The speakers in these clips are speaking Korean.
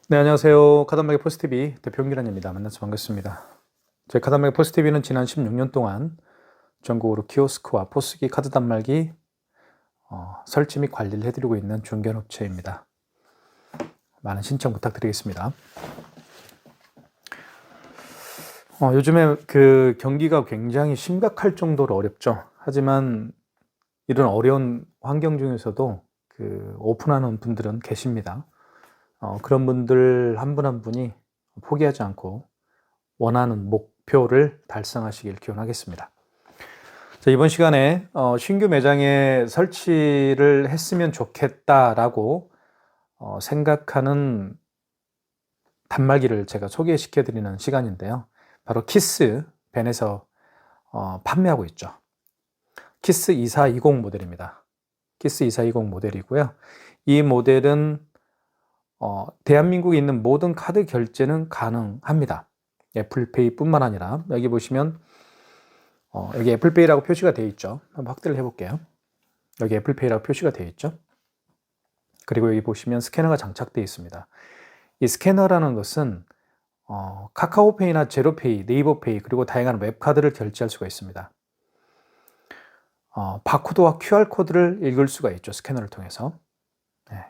네, 안녕하세요. 카단말기 포스티비 대표 홍기란입니다. 만나서 반갑습니다. 저희 카단말기 포스티비는 지난 16년 동안 전국으로 키오스크와 포스기 카드 단말기 설치 및 관리를 해드리고 있는 중견업체입니다. 많은 신청 부탁드리겠습니다. 요즘에 그 경기가 굉장히 심각할 정도로 어렵죠. 하지만 이런 어려운 환경 중에서도 오픈하는 분들은 계십니다. 그런 분들 한 분 한 분이 포기하지 않고 원하는 목표를 달성하시길 기원하겠습니다. 자, 이번 시간에 신규 매장에 설치를 했으면 좋겠다라고 생각하는 단말기를 제가 소개시켜 드리는 시간인데요. 바로 키스 벤에서 판매하고 있죠. 키스 2420 모델입니다. 키스 2420 모델이고요. 이 모델은 대한민국에 있는 모든 카드 결제는 가능합니다. 애플페이 뿐만 아니라 여기 보시면 여기 애플페이라고 표시가 되어 있죠. 한번 확대를 해볼게요. 여기 애플페이라고 표시가 되어 있죠. 그리고 여기 보시면 스캐너가 장착되어 있습니다. 이 스캐너라는 것은 카카오페이나 제로페이, 네이버페이 그리고 다양한 웹카드를 결제할 수가 있습니다. 바코드와 QR코드를 읽을 수가 있죠. 스캐너를 통해서. 네.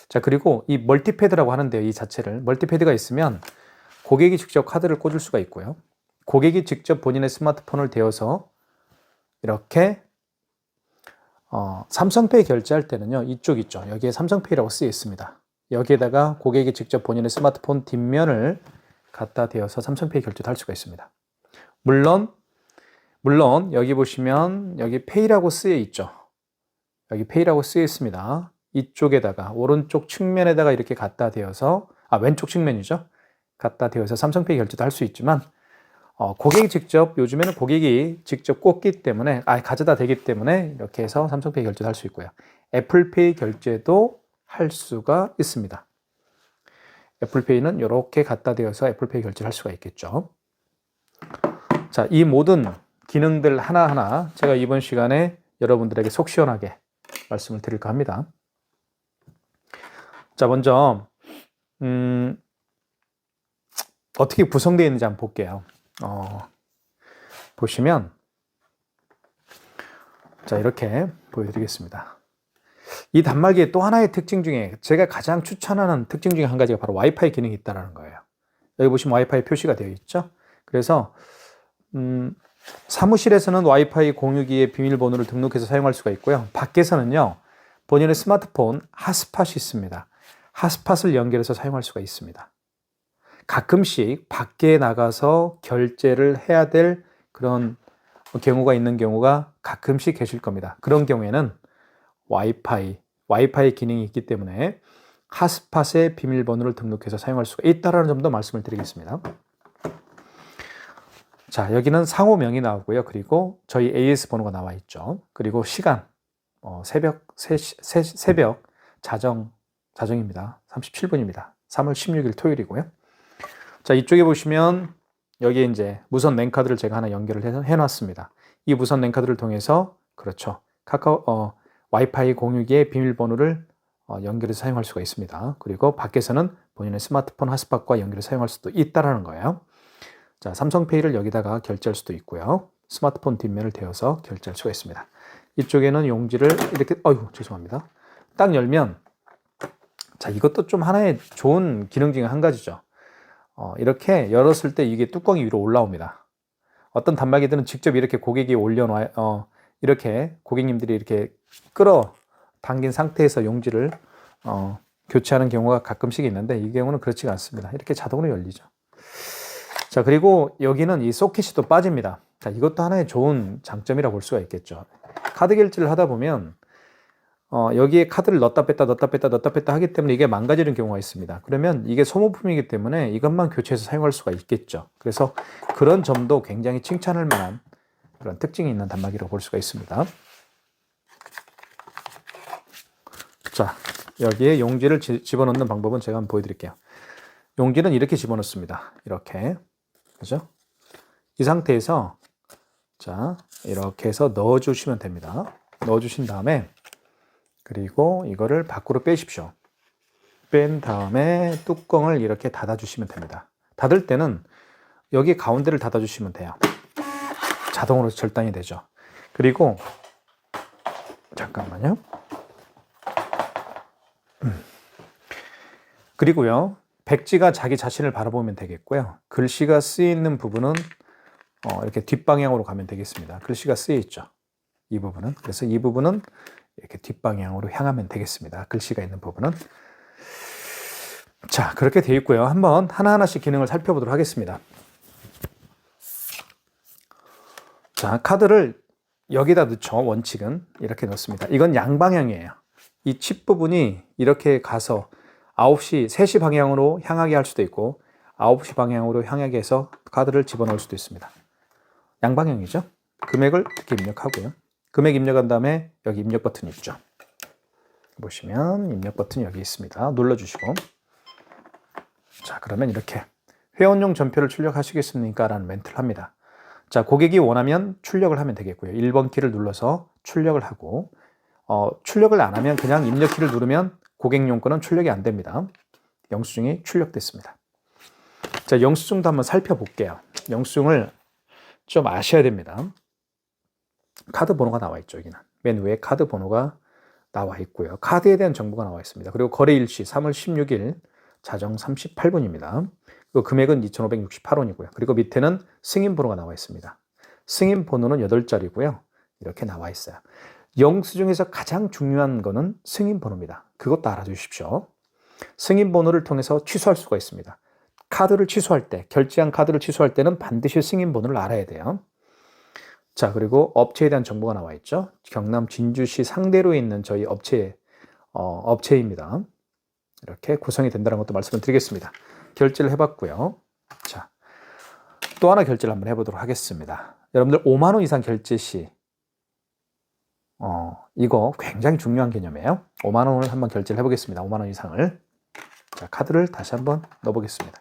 자, 그리고 이 멀티패드라고 하는데요. 이 자체를 멀티패드가 있으면 고객이 직접 카드를 꽂을 수가 있고요. 고객이 직접 본인의 스마트폰을 대어서 이렇게 삼성페이 결제할 때는요. 이쪽 있죠. 여기에 삼성페이라고 쓰여 있습니다. 여기에다가 고객이 직접 본인의 스마트폰 뒷면을 갖다 대어서 삼성페이 결제도 할 수가 있습니다. 물론 여기 보시면 여기 페이라고 쓰여 있죠. 여기 페이라고 쓰여 있습니다. 이쪽에다가 오른쪽 측면에다가 이렇게 갖다 대어서 왼쪽 측면이죠. 갖다 대어서 삼성페이 결제도 할 수 있지만 고객이 직접 요즘에는 고객이 직접 꽂기 때문에 가져다 대기 때문에 이렇게 해서 삼성페이 결제도 할 수 있고요. 애플페이 결제도 할 수가 있습니다. 애플페이는 이렇게 갖다 대어서 애플페이 결제를 할 수가 있겠죠. 자, 이 모든 기능들 하나하나 제가 이번 시간에 여러분들에게 속 시원하게 말씀을 드릴까 합니다. 자, 먼저 어떻게 구성되어 있는지 한번 볼게요. 보시면 자, 이렇게 보여드리겠습니다. 이 단말기의 또 하나의 특징 중에 제가 가장 추천하는 특징 중에 한 가지가 바로 와이파이 기능이 있다는 거예요. 여기 보시면 와이파이 표시가 되어 있죠. 그래서 사무실에서는 와이파이 공유기에 비밀번호를 등록해서 사용할 수가 있고요. 밖에서는요, 본인의 스마트폰 핫스팟이 있습니다. 핫스팟을 연결해서 사용할 수가 있습니다. 가끔씩 밖에 나가서 결제를 해야 될 그런 경우가 있는 경우가 가끔씩 계실 겁니다. 그런 경우에는 와이파이 기능이 있기 때문에 핫스팟에 비밀번호를 등록해서 사용할 수가 있다는 점도 말씀을 드리겠습니다. 자, 여기는 상호명이 나오고요. 그리고 저희 AS 번호가 나와 있죠. 그리고 시간, 새벽 자정입니다. 37분입니다. 3월 16일 토요일이고요. 자, 이쪽에 보시면 여기에 이제 무선 랜카드를 제가 하나 연결을 해놨습니다. 이 무선 랜카드를 통해서 그렇죠. 와이파이 공유기의 비밀번호를 연결해서 사용할 수가 있습니다. 그리고 밖에서는 본인의 스마트폰 핫스팟과 연결해서 사용할 수도 있다라는 거예요. 자, 삼성페이를 여기다가 결제할 수도 있고요. 스마트폰 뒷면을 대어서 결제할 수가 있습니다. 이쪽에는 용지를 이렇게, 죄송합니다. 딱 열면, 자, 이것도 좀 하나의 좋은 기능 중에 한 가지죠. 이렇게 열었을 때 이게 뚜껑이 위로 올라옵니다. 어떤 단말기들은 직접 이렇게 고객이 올려놔요. 이렇게 고객님들이 이렇게 끌어 당긴 상태에서 용지를 교체하는 경우가 가끔씩 있는데 이 경우는 그렇지가 않습니다. 이렇게 자동으로 열리죠. 자, 그리고 여기는 이 소켓이 또 빠집니다. 자, 이것도 하나의 좋은 장점이라고 볼 수가 있겠죠. 카드 결제를 하다 보면 여기에 카드를 넣었다 뺐다 하기 때문에 이게 망가지는 경우가 있습니다. 그러면 이게 소모품이기 때문에 이것만 교체해서 사용할 수가 있겠죠. 그래서 그런 점도 굉장히 칭찬할 만한 그런 특징이 있는 단말기라고 볼 수가 있습니다. 자, 여기에 용지를 집어넣는 방법은 제가 한번 보여드릴게요. 용지는 이렇게 집어넣습니다. 이렇게. 그죠? 이 상태에서 자, 이렇게 해서 넣어주시면 됩니다. 넣어주신 다음에 그리고 이거를 밖으로 빼십시오. 뺀 다음에 뚜껑을 이렇게 닫아주시면 됩니다. 닫을 때는 여기 가운데를 닫아주시면 돼요. 자동으로 절단이 되죠. 그리고 잠깐만요. 그리고요, 백지가 자기 자신을 바라보면 되겠고요. 글씨가 쓰여 있는 부분은 이렇게 뒷방향으로 가면 되겠습니다. 글씨가 쓰여 있죠. 이 부분은. 그래서 이 부분은 이렇게 뒷방향으로 향하면 되겠습니다. 글씨가 있는 부분은. 자, 그렇게 되어 있고요. 한번 하나하나씩 기능을 살펴보도록 하겠습니다. 자, 카드를 여기다 넣죠. 원칙은 이렇게 넣습니다. 이건 양방향이에요. 이 칩 부분이 이렇게 가서 9시, 3시 방향으로 향하게 할 수도 있고 9시 방향으로 향하게 해서 카드를 집어넣을 수도 있습니다. 양방향이죠. 금액을 이렇게 입력하고요. 금액 입력한 다음에 여기 입력 버튼이 있죠. 보시면 입력 버튼이 여기 있습니다. 눌러주시고, 자, 그러면 이렇게 회원용 전표를 출력하시겠습니까? 라는 멘트를 합니다. 자, 고객이 원하면 출력을 하면 되겠고요. 1번 키를 눌러서 출력을 하고, 출력을 안 하면 그냥 입력 키를 누르면 고객용 거는 출력이 안 됩니다. 영수증이 출력됐습니다. 자, 영수증도 한번 살펴볼게요. 영수증을 좀 아셔야 됩니다. 카드 번호가 나와 있죠. 여기는 맨 위에 카드 번호가 나와 있고요. 카드에 대한 정보가 나와 있습니다. 그리고 거래 일시 3월 16일 자정 38분입니다. 그 금액은 2,568원이고요. 그리고 밑에는 승인 번호가 나와 있습니다. 승인 번호는 8자리고요. 이렇게 나와 있어요. 영수증에서 가장 중요한 거는 승인 번호입니다. 그것도 알아두십시오. 승인 번호를 통해서 취소할 수가 있습니다. 카드를 취소할 때, 결제한 카드를 취소할 때는 반드시 승인 번호를 알아야 돼요. 자, 그리고 업체에 대한 정보가 나와 있죠. 경남 진주시 상대로에 있는 저희 업체입니다. 이렇게 구성이 된다는 것도 말씀을 드리겠습니다. 결제를 해봤고요. 자, 또 하나 결제를 한번 해보도록 하겠습니다. 여러분들 5만 원 이상 결제 시 이거 굉장히 중요한 개념이에요. 5만 원을 한번 결제를 해보겠습니다. 5만 원 이상을. 자, 카드를 다시 한번 넣어보겠습니다.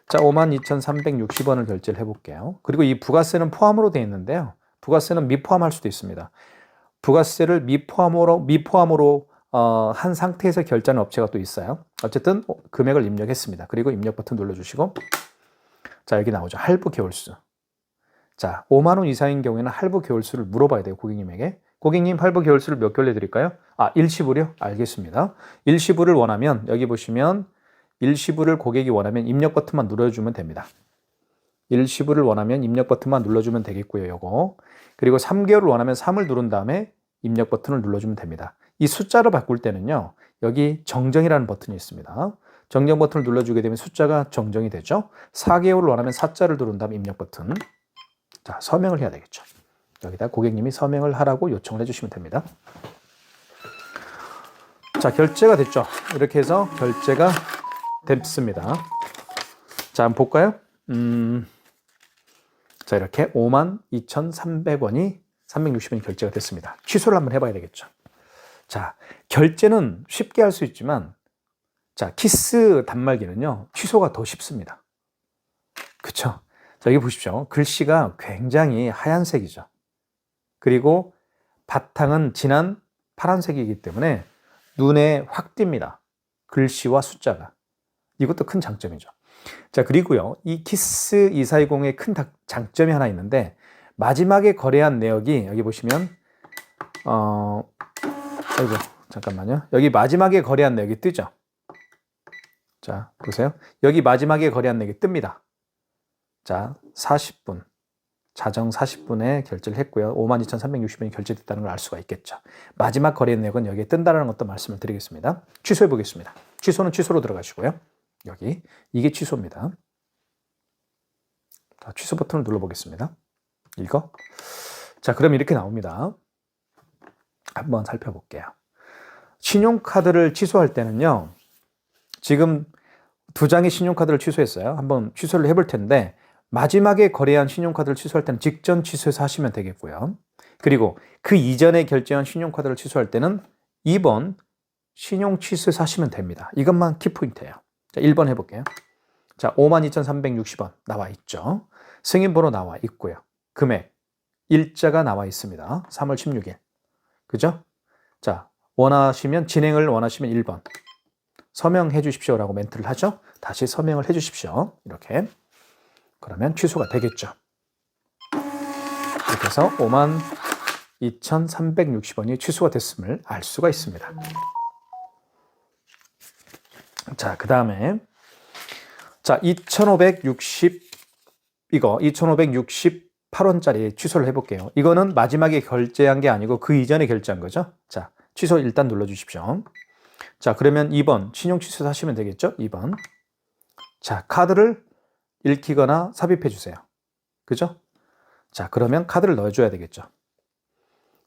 자, 52,360원을 결제를 해볼게요. 그리고 이 부가세는 포함으로 되어 있는데요. 부가세는 미포함할 수도 있습니다. 부가세를 미포함으로 한 상태에서 결제하는 업체가 또 있어요. 어쨌든 금액을 입력했습니다. 그리고 입력 버튼 눌러주시고, 자, 여기 나오죠. 할부 개월수. 자, 5만 원 이상인 경우에는 할부 개월수를 물어봐야 돼요. 고객님에게. 고객님, 할부 개월수를 몇 개월 내드릴까요? 일시불이요? 알겠습니다. 일시불을 원하면 여기 보시면 일시불을 고객이 원하면 입력 버튼만 눌러주면 됩니다. 일시불을 원하면 입력 버튼만 눌러주면 되겠고요. 요거. 그리고 3개월을 원하면 3을 누른 다음에 입력 버튼을 눌러주면 됩니다. 이 숫자를 바꿀 때는요. 여기 정정이라는 버튼이 있습니다. 정정 버튼을 눌러주게 되면 숫자가 정정이 되죠. 4개월을 원하면 4자를 누른 다음 입력 버튼. 자, 서명을 해야 되겠죠. 여기다 고객님이 서명을 하라고 요청을 해주시면 됩니다. 자, 결제가 됐죠. 이렇게 해서 결제가 됐습니다. 자, 한번 볼까요? 자, 이렇게 52,300원이 360원이 결제가 됐습니다. 취소를 한번 해봐야 되겠죠. 자, 결제는 쉽게 할 수 있지만, 자, 키스 단말기는요, 취소가 더 쉽습니다. 그쵸? 자, 여기 보십시오. 글씨가 굉장히 하얀색이죠. 그리고 바탕은 진한 파란색이기 때문에 눈에 확 띕니다. 글씨와 숫자가. 이것도 큰 장점이죠. 자, 그리고요, 이 키스 2420의 큰 장점이 하나 있는데, 마지막에 거래한 내역이 여기 보시면, 아이고, 잠깐만요. 여기 마지막에 거래한 내역이 뜨죠. 자, 보세요. 여기 마지막에 거래한 내역이 뜹니다. 자, 40분. 자정 40분에 결제를 했고요. 52,360원이 결제됐다는 걸 알 수가 있겠죠. 마지막 거래 내역은 여기에 뜬다는 것도 말씀을 드리겠습니다. 취소해 보겠습니다. 취소는 취소로 들어가시고요. 여기 이게 취소입니다. 자, 취소 버튼을 눌러보겠습니다. 이거. 자, 그럼 이렇게 나옵니다. 한번 살펴볼게요. 신용카드를 취소할 때는요. 지금 2장의 신용카드를 취소했어요. 한번 취소를 해볼 텐데 마지막에 거래한 신용카드를 취소할 때는 직전 취소해서 하시면 되겠고요. 그리고 그 이전에 결제한 신용카드를 취소할 때는 2번 신용 취소해서 하시면 됩니다. 이것만 키포인트예요. 자, 1번 해볼게요. 자, 52,360원 나와 있죠. 승인번호 나와 있고요. 금액, 일자가 나와 있습니다. 3월 16일. 그죠? 자, 진행을 원하시면 1번. 서명해 주십시오라고 멘트를 하죠. 다시 서명을 해 주십시오. 이렇게. 그러면 취소가 되겠죠. 이렇게 해서 52,360원이 취소가 됐음을 알 수가 있습니다. 자, 그 다음에 자, 2,568원짜리 취소를 해볼게요. 이거는 마지막에 결제한 게 아니고 그 이전에 결제한 거죠. 자, 취소 일단 눌러주십시오. 자, 그러면 2번 신용 취소 하시면 되겠죠. 2번. 자, 카드를 읽히거나 삽입해 주세요. 그죠? 자, 그러면 카드를 넣어줘야 되겠죠.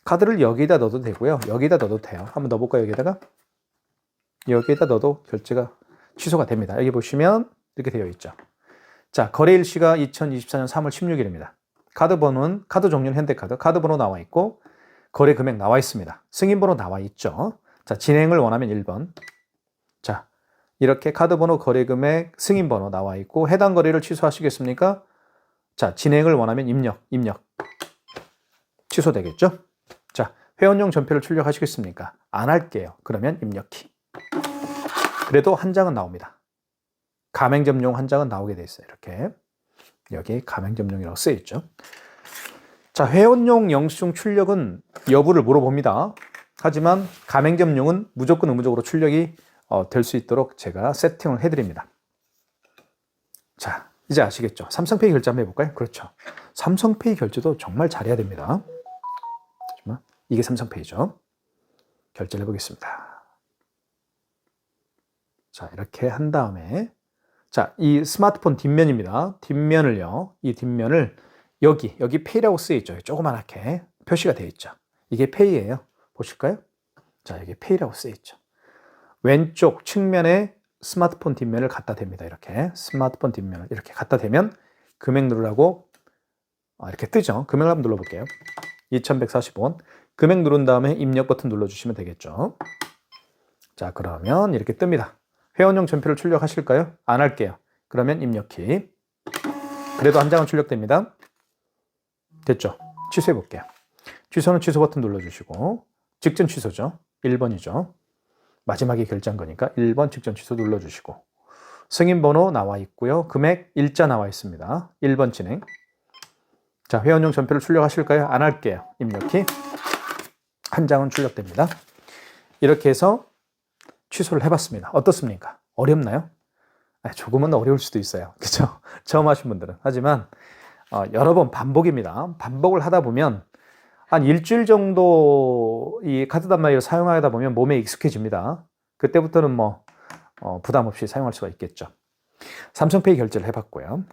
카드를 여기다 넣어도 되고요. 여기다 넣어도 돼요. 한번 넣어볼까요? 여기에다 넣어도 결제가 취소가 됩니다. 여기 보시면 이렇게 되어 있죠. 자, 거래일시가 2024년 3월 16일입니다. 카드 번호는, 카드 종류는 현대카드, 카드 번호 나와 있고 거래 금액 나와 있습니다. 승인 번호 나와 있죠. 자, 진행을 원하면 1번. 자, 이렇게 카드 번호, 거래 금액, 승인 번호 나와 있고 해당 거래를 취소하시겠습니까? 자, 진행을 원하면 입력. 취소되겠죠? 자, 회원용 전표를 출력하시겠습니까? 안 할게요. 그러면 입력키. 그래도 한 장은 나옵니다. 가맹점용 한 장은 나오게 돼 있어요. 이렇게. 여기 가맹점용이라고 쓰여 있죠. 자, 회원용 영수증 출력은 여부를 물어봅니다. 하지만 가맹점용은 무조건 의무적으로 출력이 될 수 있도록 제가 세팅을 해드립니다. 자, 이제 아시겠죠? 삼성페이 결제 한번 해볼까요? 그렇죠. 삼성페이 결제도 정말 잘해야 됩니다. 잠시만. 이게 삼성페이죠. 결제를 해보겠습니다. 자, 이렇게 한 다음에 자, 이 스마트폰 뒷면입니다. 뒷면을요. 이 뒷면을 여기 페이라고 쓰여 있죠. 조그맣게 표시가 되어 있죠. 이게 페이예요. 보실까요? 자, 여기 페이라고 쓰여 있죠. 왼쪽 측면에 스마트폰 뒷면을 갖다 댑니다. 이렇게 스마트폰 뒷면을 이렇게 갖다 대면 금액 누르라고 이렇게 뜨죠. 금액을 한번 눌러볼게요. 2,140원. 금액 누른 다음에 입력 버튼 눌러주시면 되겠죠. 자, 그러면 이렇게 뜹니다. 회원용 전표를 출력하실까요? 안 할게요. 그러면 입력키. 그래도 한 장은 출력됩니다. 됐죠? 취소해 볼게요. 취소는 취소 버튼 눌러주시고 직전 취소죠. 1번이죠. 마지막에 결제한 거니까 1번 직전 취소 눌러주시고 승인 번호 나와 있고요. 금액 일자 나와 있습니다. 1번 진행. 자, 회원용 전표를 출력하실까요? 안 할게요. 입력키. 한 장은 출력됩니다. 이렇게 해서 취소를 해봤습니다. 어떻습니까? 어렵나요? 조금은 어려울 수도 있어요. 그렇죠? 처음 하신 분들은. 하지만 여러 번 반복입니다. 반복을 하다 보면 한 일주일 정도 이 카드 단말기를 사용하다 보면 몸에 익숙해집니다. 그때부터는 부담 없이 사용할 수가 있겠죠. 삼성페이 결제를 해봤고요.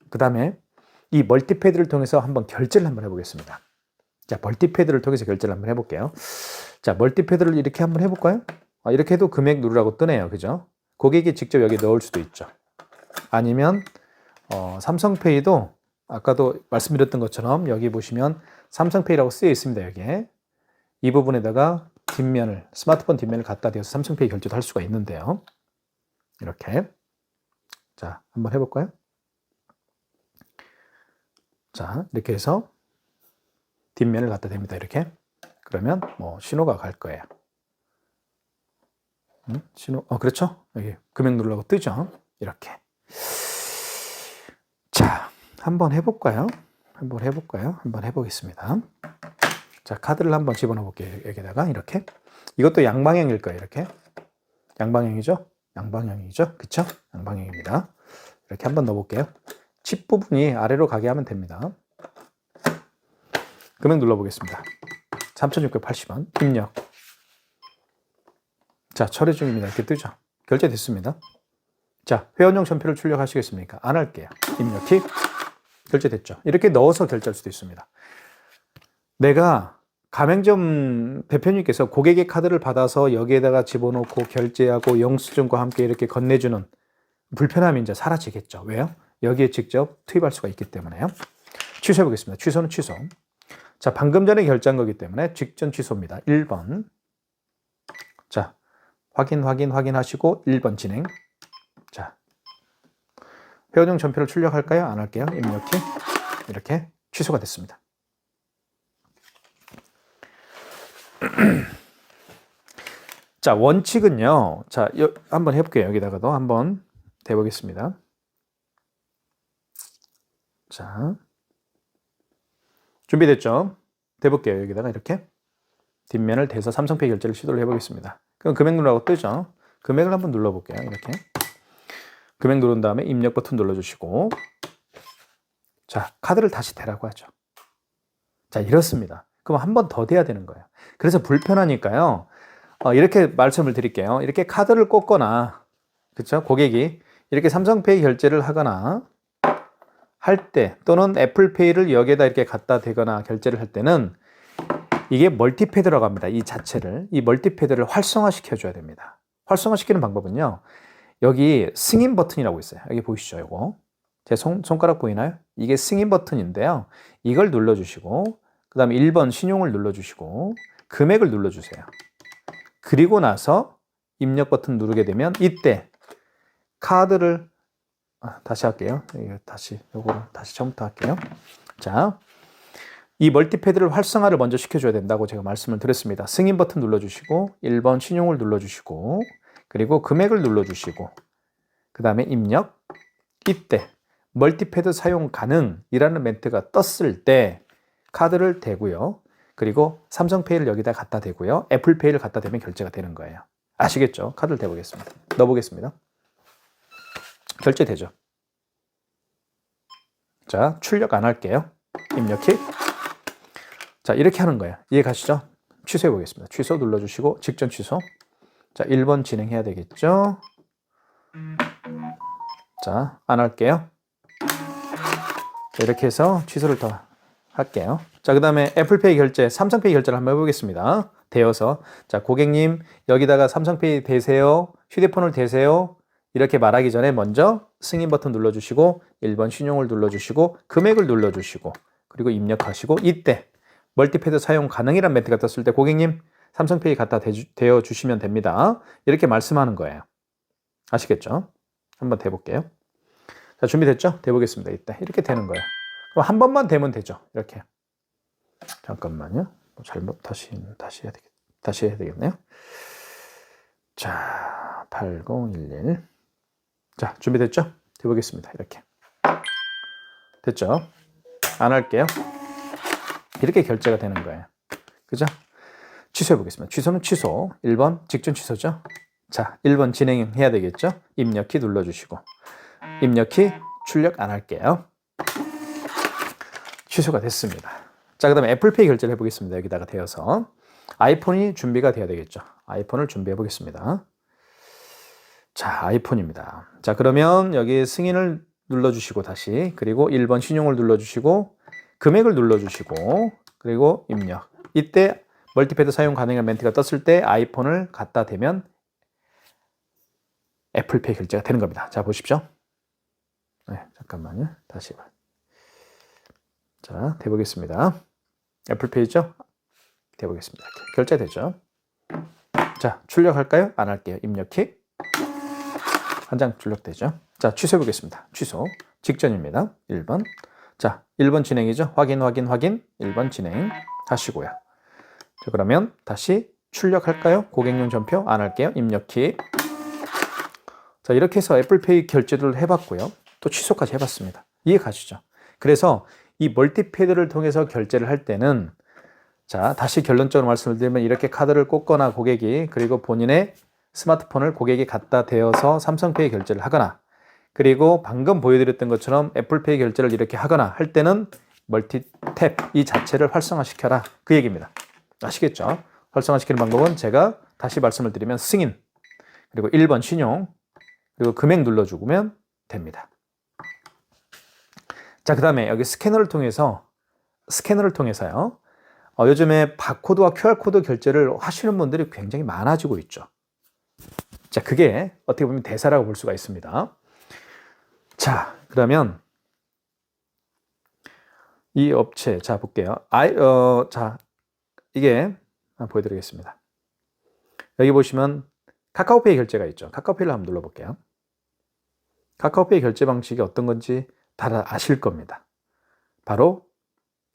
그 다음에 이 멀티패드를 통해서 한번 결제를 한번 해보겠습니다. 자, 멀티패드를 통해서 결제를 한번 해볼게요. 자, 멀티패드를 이렇게 한번 해볼까요? 이렇게 해도 금액 누르라고 뜨네요. 그죠? 고객이 직접 여기 넣을 수도 있죠. 아니면 삼성페이도 아까도 말씀드렸던 것처럼 여기 보시면 삼성페이라고 쓰여 있습니다. 여기에 이 부분에다가 뒷면을 스마트폰 뒷면을 갖다 대어서 삼성페이 결제도 할 수가 있는데요. 이렇게 자, 한번 해볼까요? 자, 이렇게 해서 뒷면을 갖다 댑니다. 이렇게 그러면 신호가 갈 거예요. 신호, 그렇죠? 여기 금액 누르라고 뜨죠? 이렇게. 자, 한번 해볼까요? 한번 해보겠습니다. 자, 카드를 한번 집어넣어 볼게요. 여기다가 이렇게. 이것도 양방향일 거예요. 이렇게. 양방향이죠? 그쵸? 양방향입니다. 이렇게 한번 넣어볼게요. 칩 부분이 아래로 가게 하면 됩니다. 금액 눌러보겠습니다. 3,680원. 입력. 자, 처리 중입니다. 이렇게 뜨죠? 결제됐습니다. 자, 회원용 전표를 출력하시겠습니까? 안 할게요. 입력키. 결제됐죠? 이렇게 넣어서 결제할 수도 있습니다. 내가 가맹점 대표님께서 고객의 카드를 받아서 여기에다가 집어넣고 결제하고 영수증과 함께 이렇게 건네주는 불편함이 이제 사라지겠죠. 왜요? 여기에 직접 투입할 수가 있기 때문에요. 취소해 보겠습니다. 취소는 취소. 자, 방금 전에 결제한 거기 때문에 직전 취소입니다. 1번. 자, 확인하시고 1번 진행. 자, 회원용 전표를 출력할까요? 안 할게요. 입력키. 이렇게 취소가 됐습니다. 자, 원칙은요. 자, 한번 해볼게요. 여기다가도 한번 대보겠습니다. 자, 준비됐죠? 대볼게요. 여기다가 이렇게 뒷면을 대서 삼성페이 결제를 시도를 해보겠습니다. 그럼 금액 누르라고 뜨죠? 금액을 한번 눌러볼게요. 이렇게 금액 누른 다음에 입력 버튼 눌러주시고, 자, 카드를 다시 대라고 하죠. 자, 이렇습니다. 그럼 한 번 더 대야 되는 거예요. 그래서 불편하니까요. 이렇게 말씀을 드릴게요. 이렇게 카드를 꽂거나, 그렇죠? 고객이 이렇게 삼성페이 결제를 하거나 할 때, 또는 애플페이를 여기에다 이렇게 갖다 대거나 결제를 할 때는 이게 멀티패드라고 합니다. 이 자체를, 이 멀티패드를 활성화시켜 줘야 됩니다. 활성화시키는 방법은요, 여기 승인 버튼이라고 있어요. 여기 보이시죠? 이거 제 손가락 보이나요? 이게 승인 버튼인데요. 이걸 눌러주시고, 그 다음에 1번 신용을 눌러주시고, 금액을 눌러주세요. 그리고 나서 입력 버튼 누르게 되면 이때 카드를 다시 할게요. 요거를 다시 처음부터 할게요. 자, 이 멀티패드를 활성화를 먼저 시켜줘야 된다고 제가 말씀을 드렸습니다. 승인 버튼 눌러주시고, 1번 신용을 눌러주시고, 그리고 금액을 눌러주시고, 그 다음에 입력. 이때 멀티패드 사용 가능이라는 멘트가 떴을 때 카드를 대고요. 그리고 삼성페이를 여기다 갖다 대고요. 애플페이를 갖다 대면 결제가 되는 거예요. 아시겠죠? 카드를 대보겠습니다. 넣어보겠습니다. 결제되죠? 자, 출력 안 할게요. 입력키. 자, 이렇게 하는 거예요. 이해 가시죠? 취소해 보겠습니다. 취소 눌러주시고, 직전 취소. 자, 1번 진행해야 되겠죠? 자, 안 할게요. 자, 이렇게 해서 취소를 더 할게요. 자, 그 다음에 애플페이 결제, 삼성페이 결제를 한번 해보겠습니다. 대어서. 자, 고객님, 여기다가 삼성페이 대세요. 휴대폰을 대세요. 이렇게 말하기 전에 먼저 승인 버튼 눌러주시고, 1번 신용을 눌러주시고, 금액을 눌러주시고, 그리고 입력하시고, 이때 멀티패드 사용 가능이란 멘트가 떴을 때 고객님, 삼성페이 갖다 대어 주시면 됩니다. 이렇게 말씀하는 거예요. 아시겠죠? 한번 대볼게요. 자, 준비됐죠? 대보겠습니다. 이때 이렇게 되는 거예요. 그럼 한 번만 대면 되죠. 이렇게. 잠깐만요. 잘못 다시 해야 되겠네요. 자, 8011. 자, 준비됐죠? 대보겠습니다. 이렇게. 됐죠? 안 할게요. 이렇게 결제가 되는 거예요. 그죠? 취소해 보겠습니다. 취소는 취소. 1번 직전 취소죠? 자, 1번 진행해야 되겠죠? 입력키 눌러주시고, 입력키 출력 안 할게요. 취소가 됐습니다. 자, 그 다음에 애플페이 결제를 해보겠습니다. 여기다가 대어서 아이폰이 준비가 돼야 되겠죠? 아이폰을 준비해 보겠습니다. 자, 아이폰입니다. 자, 그러면 여기 승인을 눌러주시고 다시, 그리고 1번 신용을 눌러주시고, 금액을 눌러주시고, 그리고 입력. 이때 멀티패드 사용 가능한 멘트가 떴을 때 아이폰을 갖다 대면 애플페이 결제가 되는 겁니다. 자, 보십시오. 네, 잠깐만요. 다시. 자, 대보겠습니다. 애플페이죠? 대보겠습니다. 결제되죠? 자, 출력할까요? 안 할게요. 입력키. 한 장 출력되죠? 자, 취소해 보겠습니다. 취소. 직전입니다. 1번. 자, 1번 진행이죠? 확인. 1번 진행 하시고요. 자, 그러면 다시 출력할까요? 고객용 전표 안 할게요. 입력키. 자, 이렇게 해서 애플페이 결제를 해봤고요. 또 취소까지 해봤습니다. 이해 가시죠? 그래서 이 멀티패드를 통해서 결제를 할 때는, 자, 다시 결론적으로 말씀을 드리면 이렇게 카드를 꽂거나 고객이, 그리고 본인의 스마트폰을 고객이 갖다 대어서 삼성페이 결제를 하거나, 그리고 방금 보여드렸던 것처럼 애플페이 결제를 이렇게 하거나 할 때는 멀티탭 이 자체를 활성화시켜라, 그 얘기입니다. 아시겠죠? 활성화시키는 방법은 제가 다시 말씀을 드리면 승인, 그리고 1번 신용, 그리고 금액 눌러주면 됩니다. 자, 그 다음에 여기 스캐너를 통해서요. 요즘에 바코드와 QR코드 결제를 하시는 분들이 굉장히 많아지고 있죠. 자, 그게 어떻게 보면 대사라고 볼 수가 있습니다. 자, 그러면 이 업체, 자, 볼게요. 자, 이게 보여드리겠습니다. 여기 보시면 카카오페이 결제가 있죠. 카카오페이를 한번 눌러볼게요. 카카오페이 결제 방식이 어떤 건지 다 아실 겁니다. 바로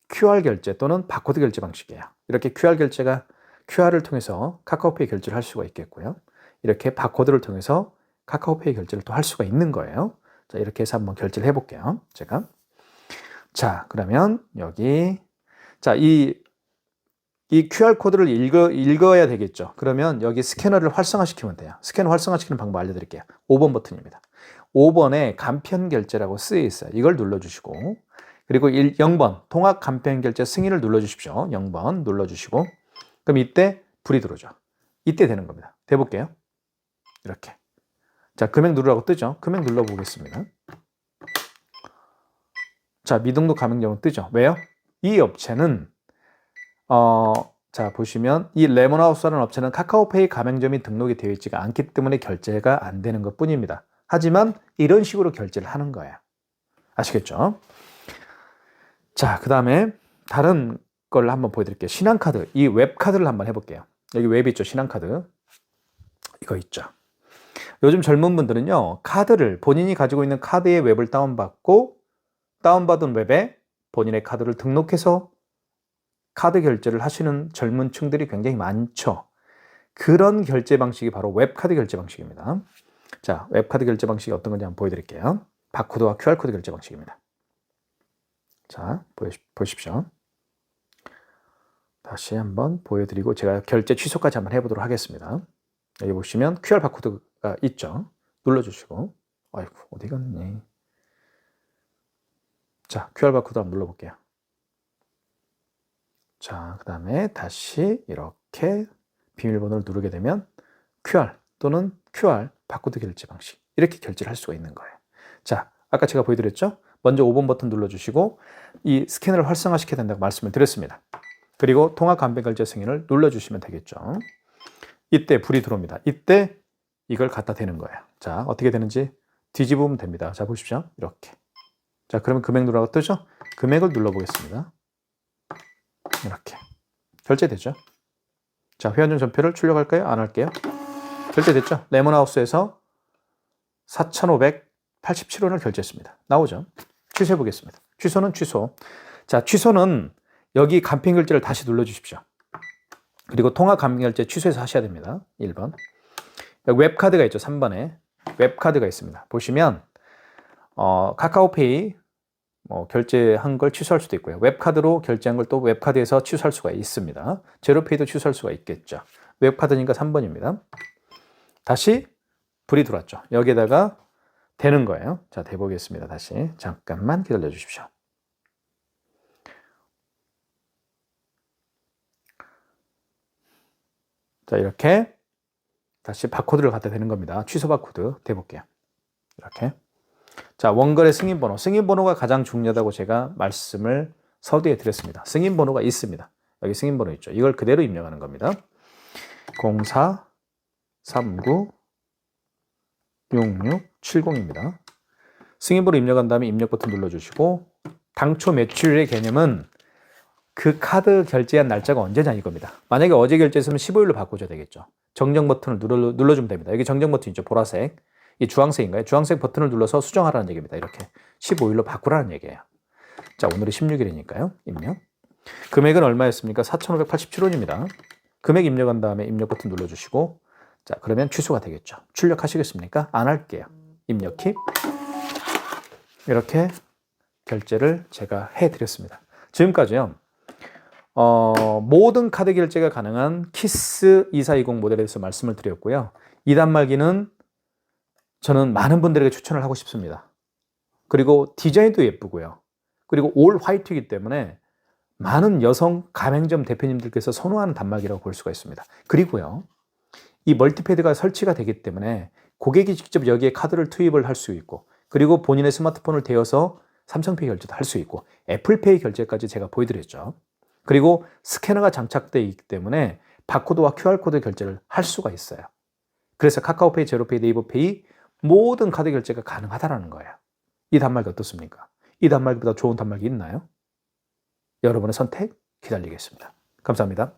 QR 결제 또는 바코드 결제 방식이에요. 이렇게 QR QR을 통해서 카카오페이 결제를 할 수가 있겠고요. 이렇게 바코드를 통해서 카카오페이 결제를 또 할 수가 있는 거예요. 자, 이렇게 해서 한번 결제를 해볼게요. 제가. 자, 그러면 여기. 자, 이 QR코드를 읽어야 되겠죠. 그러면 여기 스캐너를 활성화시키면 돼요. 스캐너 활성화시키는 방법 알려드릴게요. 5번 버튼입니다. 5번에 간편 결제라고 쓰여 있어요. 이걸 눌러주시고, 그리고 0번 통합 간편 결제 승인을 눌러주십시오. 0번 눌러주시고, 그럼 이때 불이 들어오죠. 이때 되는 겁니다. 돼볼게요. 이렇게. 자, 금액 누르라고 뜨죠. 금액 눌러보겠습니다. 자, 미등록 가맹점은 뜨죠. 왜요? 이 업체는 자, 보시면 이 레몬하우스라는 업체는 카카오페이 가맹점이 등록이 되어 있지가 않기 때문에 결제가 안 되는 것 뿐입니다. 하지만 이런 식으로 결제를 하는 거예요. 아시겠죠? 자, 그 다음에 다른 걸 한번 보여드릴게요. 신한카드, 이 웹카드를 한번 해볼게요. 여기 웹 있죠? 신한카드. 이거 있죠? 요즘 젊은 분들은요, 카드를, 본인이 가지고 있는 카드의 웹을 다운받고, 다운받은 웹에 본인의 카드를 등록해서 카드 결제를 하시는 젊은 층들이 굉장히 많죠. 그런 결제 방식이 바로 웹카드 결제 방식입니다. 자, 웹카드 결제 방식이 어떤 건지 한번 보여드릴게요. 바코드와 QR코드 결제 방식입니다. 자, 보십시오. 다시 한번 보여드리고 제가 결제 취소까지 한번 해보도록 하겠습니다. 여기 보시면 QR 바코드가 있죠. 눌러주시고, 아이고, 어디 갔니? 자, QR 바코드 한번 눌러볼게요. 자, 그 다음에 다시 이렇게 비밀번호를 누르게 되면 QR 또는 QR 바코드 결제 방식, 이렇게 결제를 할 수가 있는 거예요. 자, 아까 제가 보여드렸죠? 먼저 5번 버튼 눌러주시고 이 스캐너를 활성화시켜야 된다고 말씀을 드렸습니다. 그리고 통합 간편 결제 승인을 눌러주시면 되겠죠. 이때 불이 들어옵니다. 이때 이걸 갖다 대는 거예요. 자, 어떻게 되는지 뒤집으면 됩니다. 자, 보십시오. 이렇게. 자, 그러면 금액 누르라고 뜨죠? 금액을 눌러보겠습니다. 이렇게. 결제되죠? 자, 회원증 전표를 출력할까요? 안 할게요? 결제됐죠? 레몬하우스에서 4,587원을 결제했습니다. 나오죠? 취소해 보겠습니다. 취소는 취소. 자, 취소는 여기 간편 결제를 다시 눌러주십시오. 그리고 통합 간편 결제 취소해서 하셔야 됩니다. 1번. 여기 웹카드가 있죠. 3번에. 웹카드가 있습니다. 보시면 카카오페이 결제한 걸 취소할 수도 있고요. 웹카드로 결제한 걸 또 웹카드에서 취소할 수가 있습니다. 제로페이도 취소할 수가 있겠죠. 웹카드니까 3번입니다. 다시 불이 들어왔죠. 여기에다가 되는 거예요. 자, 대보겠습니다. 다시 잠깐만 기다려 주십시오. 자, 이렇게 다시 바코드를 갖다 대는 겁니다. 취소 바코드 대볼게요. 이렇게. 자, 원거래 승인번호. 승인번호가 가장 중요하다고 제가 말씀을 서두에 드렸습니다. 승인번호가 있습니다. 여기 승인번호 있죠. 이걸 그대로 입력하는 겁니다. 04396670입니다. 승인번호 입력한 다음에 입력 버튼 눌러주시고 당초 매출의 개념은 그 카드 결제한 날짜가 언제냐 이겁니다. 만약에 어제 결제했으면 15일로 바꿔줘야 되겠죠. 정정 버튼을 눌러주면 됩니다. 여기 정정 버튼 있죠. 보라색. 이 주황색인가요? 주황색 버튼을 눌러서 수정하라는 얘기입니다. 이렇게 15일로 바꾸라는 얘기예요. 자, 오늘이 16일이니까요. 입력. 금액은 얼마였습니까? 4,587원입니다. 금액 입력한 다음에 입력 버튼 눌러주시고 자, 그러면 취소가 되겠죠. 출력하시겠습니까? 안 할게요. 입력 킵. 이렇게 결제를 제가 해드렸습니다. 지금까지요. 모든 카드 결제가 가능한 키스 2420 모델에 대해서 말씀을 드렸고요. 이 단말기는 저는 많은 분들에게 추천을 하고 싶습니다. 그리고 디자인도 예쁘고요. 그리고 올 화이트이기 때문에 많은 여성 가맹점 대표님들께서 선호하는 단말기라고 볼 수가 있습니다. 그리고요. 이 멀티패드가 설치가 되기 때문에 고객이 직접 여기에 카드를 투입을 할 수 있고 그리고 본인의 스마트폰을 대어서 삼성페이 결제도 할 수 있고 애플페이 결제까지 제가 보여드렸죠. 그리고 스캐너가 장착되어 있기 때문에 바코드와 QR코드 결제를 할 수가 있어요. 그래서 카카오페이, 제로페이, 네이버페이 모든 카드 결제가 가능하다는 거예요. 이 단말기 어떻습니까? 이 단말기보다 좋은 단말기 있나요? 여러분의 선택 기다리겠습니다. 감사합니다.